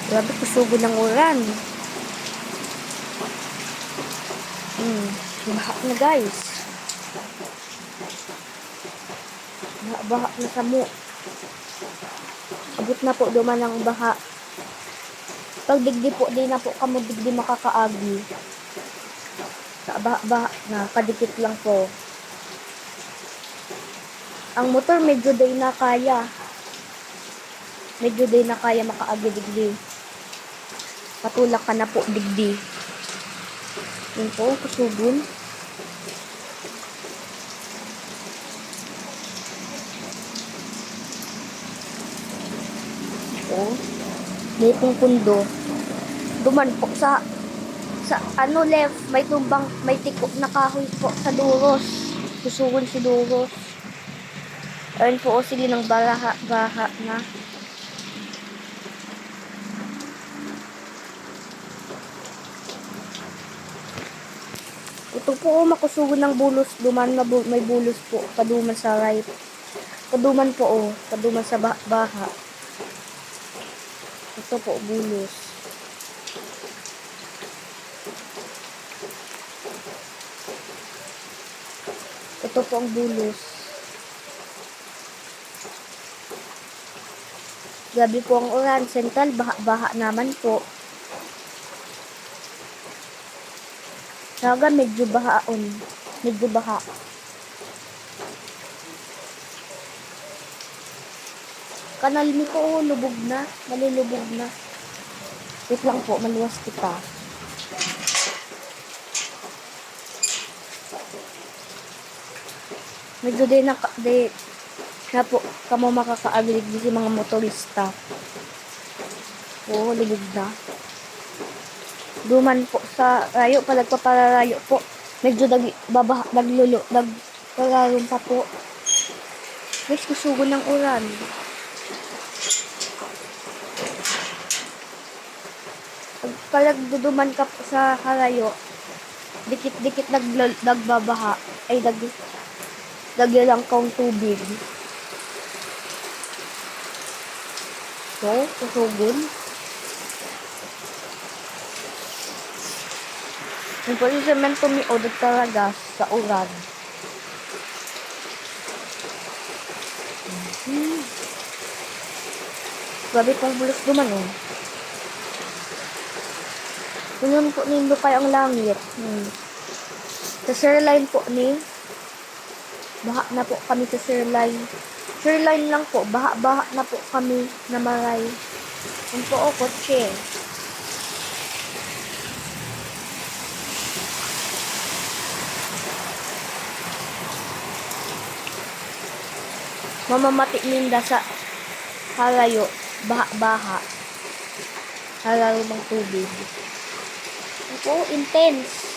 Grabe, kusugo ng ulan. Baha na guys. Baha na samo. Abot na po duman ang baha. Pag digdi po, di na po kamo digdi makakaagi. Baha na, kadikit lang po. Ang motor medyo day na kaya. Medyo day na kaya makaagi digdi. Patulak ka na po digdi. Yun po, kusugon. Oh, may pong pundo. Duman po sa ano left, may tumbang, may tiko na kahoy po sa duros. Kusugon si duros. Ayun po, sige ng baha na. Ito po, makusugon ng bulos. Duman na may bulos po. Paduman sa right. Paduman po, paduman sa baha. Ito po, bulos. Ito po ang bulos. Grabe po ang ulan. Central, baha naman po. Saga, medyo bahaon. Medyo baha. Kanal mi ko, lubog na. Malulubog na. Wait lang po, maluwas kita. Medyo din na po, kamo makakaaglig si mga motorista. Oo, lubog na. Duman po sa rayo, palagpapararayo po. Medyo nagpalarum pa po. Guys, kusugon ng ulan. Pag duduman ka po sa karayo, dikit-dikit nagbabaha, ay lang kang tubig. So, kusugon. Yung po yung semento mi odot talaga sa ulan. Grabe pong bulos duman oh. Ganyan po nindo kayo ang langit. Sa Sirline po ni baha na po kami sa Sirline. Sirline lang po, baha na po kami na maray. Yan po o, kotse. Mamamati ninda sa halayo, baha. Halayo ng tubig. Ito, intense.